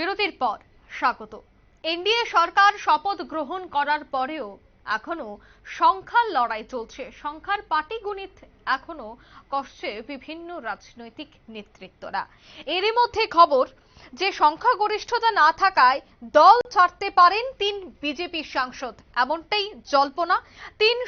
বিরতির পর স্বাগত। এনডিএ সরকার শপথ গ্রহণ করার পরেও এখনো সংখ্যার লড়াই চলছে, সংখ্যার পাটিগণিত এখনো কষছে বিভিন্ন রাজনৈতিক নেতৃত্বরা। এরই মধ্যে খবর যে সংখ্যাগরিষ্ঠতা না থাকায় দল ছাড়তে পারেন 3 বিজেপি সাংসদ, এমনটাই জল্পনা। 3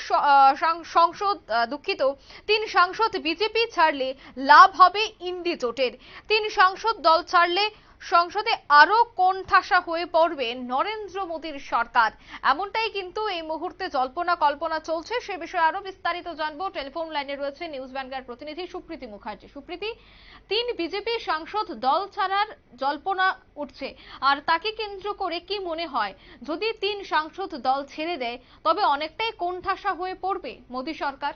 সাংসদ বিজেপি ছাড়লে লাভ হবে ইন্ডি জোটের। 3 সাংসদ দল ছাড়লে সংসদে আরো কোণঠাসা হয়ে পড়বে নরেন্দ্র মোদীর সরকার, এমনটাই কিন্তু এই মুহূর্তে জল্পনা কল্পনা চলছে। সে বিষয়ে আরো বিস্তারিত জানবো। টেলিফোন লাইনে রয়েছে নিউজ ভ্যানগার্ড প্রতিনিধি সুপ্রীতি মুখার্জি। সুপ্রীতি, 3 বিজেপি সাংসদ দল ছাড়ার জল্পনা উঠছে, আর তাকে কেন্দ্র করে কি মনে হয়, যদি 3 সাংসদ দল ছেড়ে দেয় তবে অনেকটাই কোণঠাসা হয়ে পড়বে মোদী সরকার?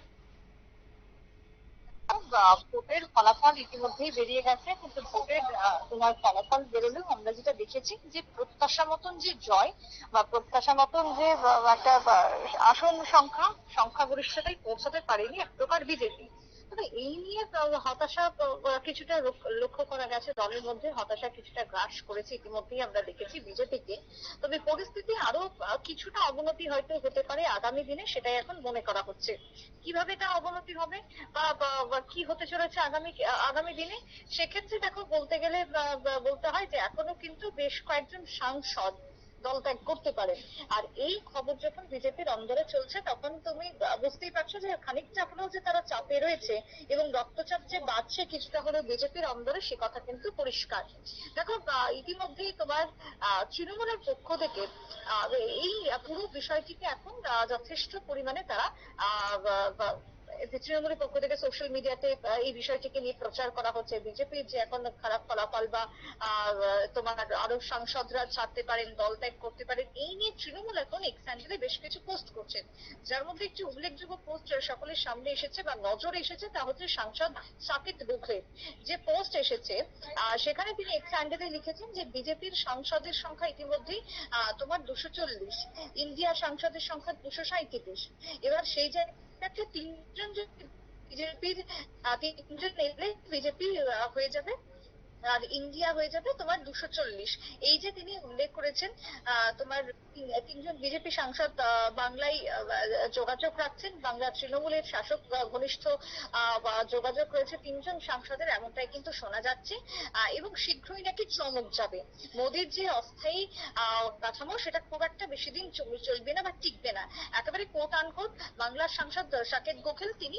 ভোটের ফলাফল ইতিমধ্যেই বেরিয়ে গেছে, কিন্তু ভোটের তোমার ফলাফল বেরোলেও আমরা যেটা দেখেছি যে প্রত্যাশা মতন যে জয় বা প্রত্যাশা মতন যে একটা আসন সংখ্যাগরিষ্ঠতায় পৌঁছাতে পারেনি এক প্রকার বিজেপি। তবে এই নিয়ে হতাশা কিছুটা লক্ষ্য করা গেছে, দলের মধ্যে হতাশা কিছুটা গ্রাস করেছে ইতিমধ্যেই আমরা দেখেছি বিজেপিকে। তবে পরিস্থিতি আরো কিছুটা অবনতি হয়তো হতে পারে আগামী দিনে, সেটাই এখন মনে করা হচ্ছে। কিভাবে তা অবনতি হবে বা কি হতে চলেছে আগামী দিনে, সেক্ষেত্রে দেখো বলতে গেলে বলতে হয় যে এখনো কিন্তু বেশ কয়েকজন সাংসদ দল ত্যাগ করতে পারে। আর এই খবর যখন বিজেপির অন্দরে চলছে তখন তুমি বুঝতেই পারছো যে খানিকটা হলেও যে তারা চাপে রয়েছে এবং রক্তচাপ যে বাড়ছে কিছুটা হলেও বিজেপির অন্দরে, সে কথা কিন্তু পরিষ্কার। দেখো ইতিমধ্যেই তোমার তৃণমূলের পক্ষ থেকে এই পুরো বিষয়টিকে এখন যথেষ্ট পরিমাণে তারা তৃণমূলের পক্ষ থেকে সোশ্যাল মিডিয়াতে এই বিষয়টিকে নিয়ে প্রচার করা হচ্ছে। বিজেপির যে এখন খারাপ ফলাফল বা তোমার আরো সাংসদরা ছাড়তে পারেন, দল ত্যাগ করতে পারেন, এই নিয়ে তৃণমূল এখন এক্স হ্যান্ডেলে বেশ কিছু পোস্ট করছেন। যার মধ্যে একটি উল্লেখযোগ্য পোস্ট সকলের সামনে এসেছে বা নজরে এসেছে, তা হচ্ছে সাংসদ সাকিব গোখলে যে পোস্ট এসেছে। সেখানে তিনি এক্স হ্যান্ডেলে লিখেছেন যে বিজেপির সাংসদের সংখ্যা ইতিমধ্যেই তোমার 240, ইন্ডিয়া সাংসদের সংখ্যা 237। এবার সেই জায়গাতে তিনজন এলে বিজেপি হয়ে যাবে আর ইন্ডিয়া হয়ে যাবে তোমার 240। এই যে তিনি উল্লেখ করেছেন তোমার 3জন বিজেপি সাংসদ বাংলায় যোগাযোগ রাখছেন, বাংলা তৃণমূলের শাসক ঘনিষ্ঠ যোগাযোগ রয়েছে 3জন সাংসদের, এমনটাই কিন্তু শোনা যাচ্ছে। এবং শীঘ্রই নাকি চমক যাবে। মোদীর যে অস্থায়ী কাঠামো, সেটা খুব একটা বেশি দিন চলবে না বা টিকবে না। একেবারে কোট আনকোট বাংলার সাংসদ সাকেত গোখেল তিনি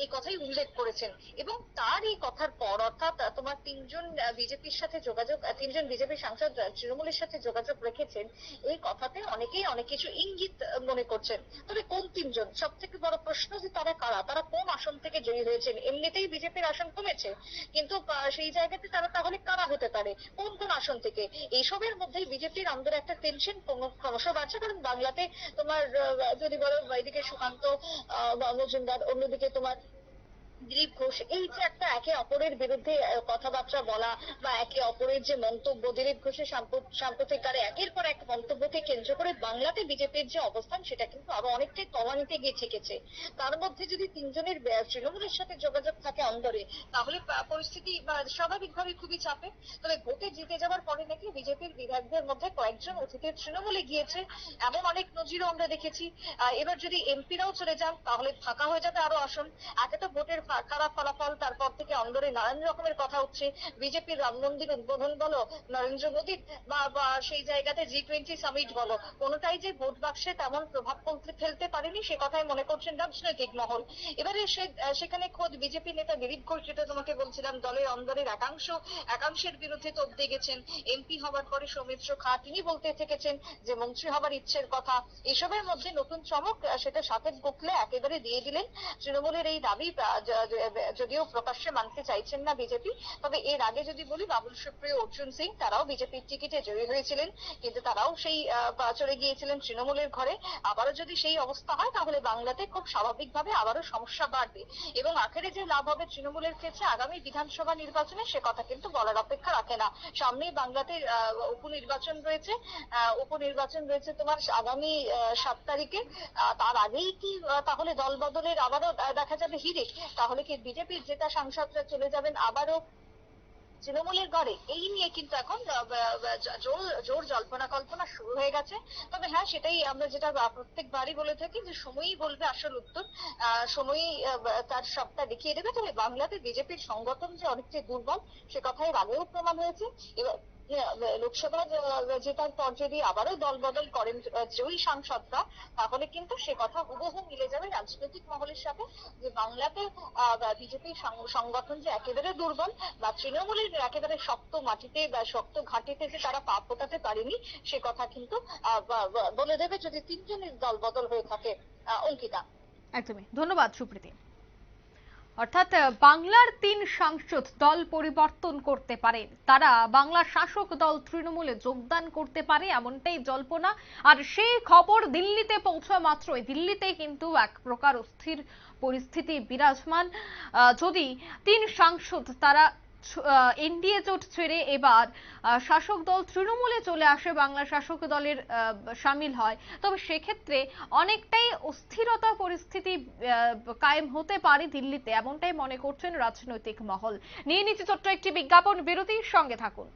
এই কথাই উল্লেখ করেছেন। এবং তার এই কথার পর অর্থাৎ তোমার 3জন বিজেপির সাথে যোগাযোগ, 3জন বিজেপি সাংসদ তৃণমূলের সাথে যোগাযোগ রেখেছেন, এই কথাতে অনেকেই অনেক কিছু ইঙ্গিত মনে করছেন। তবে কোন 3জন, সব থেকে বড় প্রশ্ন যে তারা কারা, তারা কোন আসন থেকে জয়ী হয়েছেন? এমনিতেই বিজেপির আসন কমেছে, কিন্তু সেই জায়গাতে তারা তাহলে কারা হতে পারে, কোন কোন আসন থেকে? এইসবের মধ্যেই বিজেপির অন্দরে একটা টেনশন ক্রমশ বাড়ছে। কারণ বাংলাতে তোমার যদি বলো এদিকে সুকান্ত মজুমদার, অন্যদিকে তোমার দিলীপ ঘোষ, এই যে একটা একে অপরের বিরুদ্ধে কথাবার্তা বলা বা একে অপরের যে মন্তব্য, দিলীপ ঘোষের সাম্প্রতিককালে একের পর এক মন্তব্যকে কেন্দ্র করে বাংলাতে বিজেপির যে অবস্থান, সেটা কিন্তু আরো অনেকটাই তলানিতে গিয়ে ঠেকেছে। তার মধ্যে যদি 3জনের তৃণমূলের সাথে যোগাযোগ থাকে অন্দরে, তাহলে পরিস্থিতি স্বাভাবিকভাবে খুবই চাপে। তবে ভোটে জিতে যাওয়ার পরে নাকি বিজেপির বিধায়কদের মধ্যে কয়েকজন অতীতের তৃণমূলে গিয়েছে, এমন অনেক নজিরও আমরা দেখেছি। এবার যদি এমপিরাও চলে যান তাহলে ফাঁকা হয়ে যাবে আরো আসন। একে তো ভোটের খারাপ ফলাফল, তারপর থেকে অন্দরে নানান রকমের কথা হচ্ছে। বিজেপির রাম মন্দির উদ্বোধন বলো, নরেন্দ্র মোদীর বা সেই জায়গাতে G20 সামিট বলো, কোনোটাই যে ভোট বাক্সে তেমন প্রভাব ফেলতে পারেনি, সে কথাই মনে করছেন রাজনৈতিক মহল। এবারে সেখানে খোদ বিজেপি নেতা দিলীপ ঘোষ, যেটা তোমাকে বলছিলাম, দলের অন্দরের একাংশের বিরুদ্ধে তোপ দিয়ে গেছেন। এমপি হবার পরে সৌমিত্র খাঁ তিনি বলতে থেকেছেন যে মন্ত্রী হবার ইচ্ছের কথা। এসবের মধ্যে নতুন চমক, সেটা সাকেত গোখলে একেবারে দিয়ে দিলেন। তৃণমূলের এই দাবি যদিও প্রকাশ্যে মানতে চাইছেন না বিজেপি, তবে এর আগে যদি বলি বাবুল সুপ্রিয়, অর্জুন সিং, তারাও বিজেপির টিকিটে জয়ী হয়েছিলেন, কিন্তু তারাও সেই চলে গিয়েছিলেন তৃণমূলের ঘরে। আবারও যদি সেই অবস্থা হয় তাহলে বাংলাতে খুব স্বাভাবিকভাবে আবারও সমস্যা বাড়বে এবং আখেরে যে লাভ হবে তৃণমূলের ক্ষেত্রে আগামী বিধানসভা নির্বাচনে, সে কথা কিন্তু বলার অপেক্ষা রাখে না। সামনেই বাংলাতে উপনির্বাচন রয়েছে তোমার আগামী 7 তারিখে। তার আগেই কি তাহলে দল বদলের আবারও দেখা যাবে হিড়িক? তাহলে কি বিজেপির জেতা সাংসদরা চলে যাবেন আবারও তৃণমূলের ঘরে, এই নিয়ে কিন্তু এখন জোর জল্পনা কল্পনা শুরু হয়ে গেছে। তবে হ্যাঁ, সেটাই আমরা যেটা প্রত্যেকবারই বলে থাকি যে সময়ই বলবে আসল উত্তর। সময়ই তার সবটা দেখিয়ে দেবে। তবে বাংলাতে বিজেপির সংগঠন যে অনেকটাই দুর্বল, সে কথা এর আগেও প্রমাণ হয়েছে। এবার লোকসভা জেতার পর যদি আবারও দল বদল করেন জয়ী সাংসদরা, তাহলে কিন্তু সে কথা হুবহু মিলে যাবে রাজনৈতিক মহলের সাথে, যে বাংলাতে বিজেপি সংগঠন যে একেবারে দুর্বল, বা তৃণমূলের একেবারে শক্ত মাটিতে বা শক্ত ঘাটিতে যে তারা পা ফোটাতে পারেনি, সে কথা কিন্তু বলে দেবে যদি তিনজনের দল বদল হয়ে থাকে। অঙ্কিতা। একদমই, ধন্যবাদ সুপ্রীতি। অর্থাৎ বাংলার 3 সাংসদ দল পরিবর্তন করতে পারে, তারা বাংলার শাসক দল তৃণমূলে যোগদান করতে পারে, এমনটাই জল্পনা। আর সেই খবর দিল্লিতে পৌঁছা মাত্রই দিল্লিতে কিন্তু এক প্রকার অস্থির পরিস্থিতি বিরাজমান। যদি 3 সাংসদ তারা এনডিএ জোট ছেড়ে এবার শাসক দল তৃণমূলে চলে আসে, বাংলা শাসক দলের সামিল হয়, তবে সেক্ষেত্রে অনেকটাই অস্থিরতা পরিস্থিতি কায়েম হতে পারে দিল্লিতে, এমনটাই মনে করছেন রাজনৈতিক মহল। নিয়ে নিচ্ছে ছোট্ট একটি বিজ্ঞাপন বিরতির সঙ্গে থাকুন।